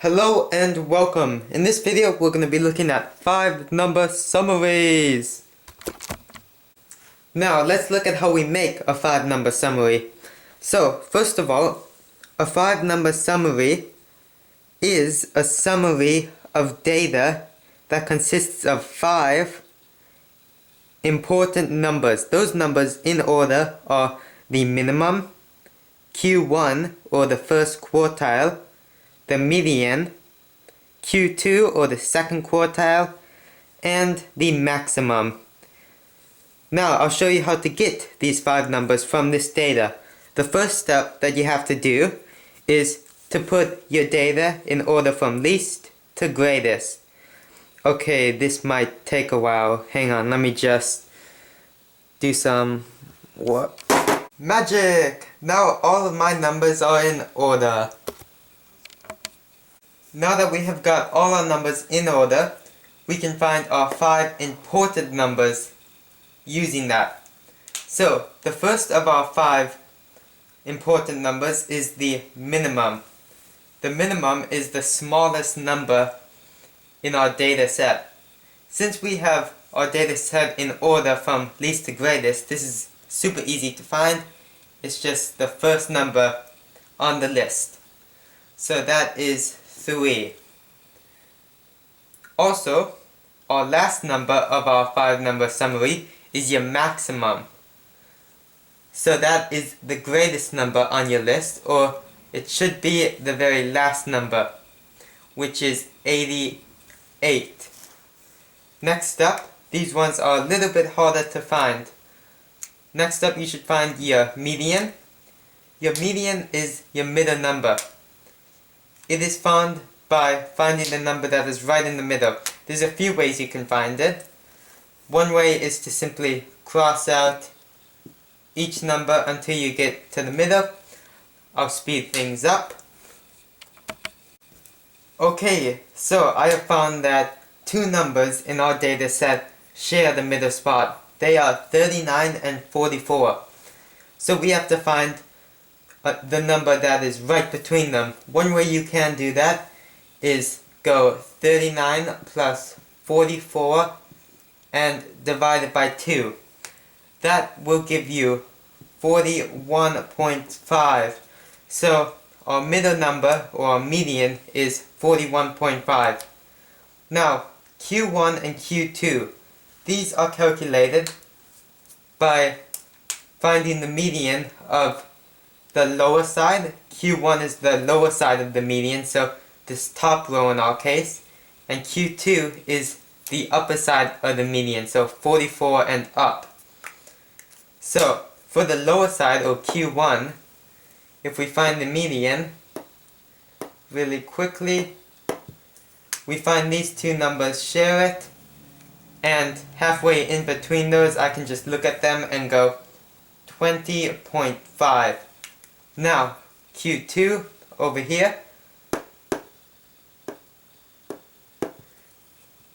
Hello and welcome. In this video we're going to be looking at 5 number summaries. Now let's look at how we make a 5 number summary. So first of all, a 5 number summary is a summary of data that consists of 5 important numbers. Those numbers in order are the minimum, Q1 or the first quartile, the median, Q2 or the second quartile, and the maximum. Now I'll show you how to get these 5 numbers from this data. The first step that you have to do is to put your data in order from least to greatest. Okay, this might take a while. Hang on, let me just do some magic! Now all of my numbers are in order. Now that we have got all our numbers in order, we can find our 5 important numbers using that. So, the first of our 5 important numbers is the minimum. The minimum is the smallest number in our data set. Since we have our data set in order from least to greatest, this is super easy to find. It's just the first number on the list. So that is 3. Also, our last number of our 5 number summary is your maximum. So that is the greatest number on your list, or it should be the very last number, which is 88. Next up, these ones are a little bit harder to find. Next up, you should find your median. Your median is your middle number. It is found by finding the number that is right in the middle. There's a few ways you can find it. One way is to simply cross out each number until you get to the middle. I'll speed things up. Okay, so I have found that 2 numbers in our data set share the middle spot. They are 39 and 44. So we have to find the number that is right between them. One way you can do that is go 39 plus 44 and divide it by 2. That will give you 41.5. So our middle number, or our median, is 41.5. Now Q1 and Q2, these are calculated by finding the median of the lower side. Q1 is the lower side of the median, so this top row in our case, and Q2 is the upper side of the median, so 44 and up. So for the lower side, or Q1, if we find the median really quickly, we find these 2 numbers share it, and halfway in between those I can just look at them and go 20.5. Now Q2 over here,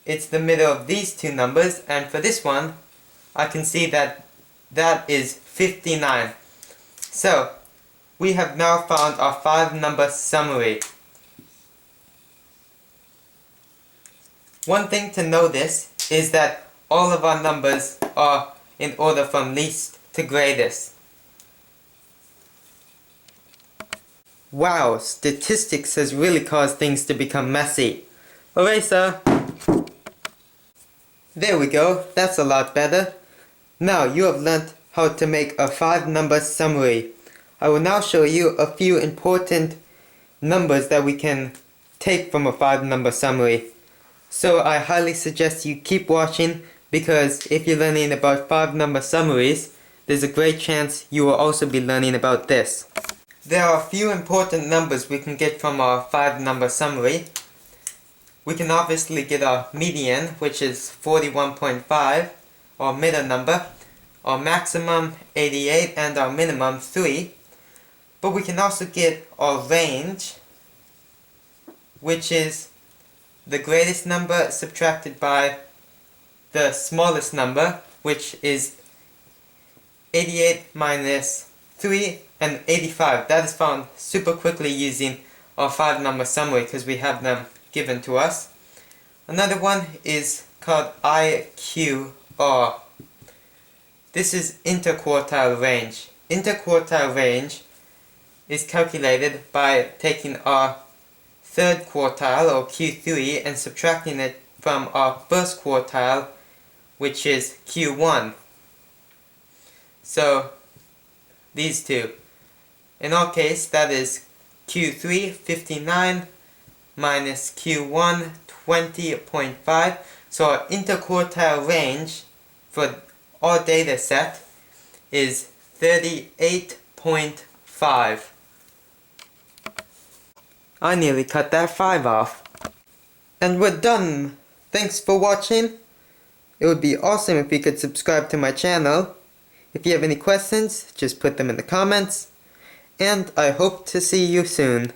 it's the middle of these 2 numbers, and for this one I can see that that is 59. So we have now found our 5 number summary. One thing to notice is that all of our numbers are in order from least to greatest. Wow, statistics has really caused things to become messy. Eraser! There we go, that's a lot better. Now you have learnt how to make a 5 number summary. I will now show you a few important numbers that we can take from a 5 number summary. So I highly suggest you keep watching, because if you're learning about 5 number summaries, there's a great chance you will also be learning about this. There are a few important numbers we can get from our 5 number summary. We can obviously get our median, which is 41.5, our middle number, our maximum 88, and our minimum 3. But we can also get our range, which is the greatest number subtracted by the smallest number, which is 88 minus 3 and 85. That is found super quickly using our 5-number summary because we have them given to us. Another one is called IQR. This is interquartile range. Interquartile range is calculated by taking our third quartile, or Q3, and subtracting it from our first quartile, which is Q1. So, these two. In our case, that is Q3, 59, minus Q1, 20.5. So our interquartile range for our data set is 38.5. I nearly cut that 5 off. And we're done. Thanks for watching. It would be awesome if you could subscribe to my channel. If you have any questions, just put them in the comments. And I hope to see you soon.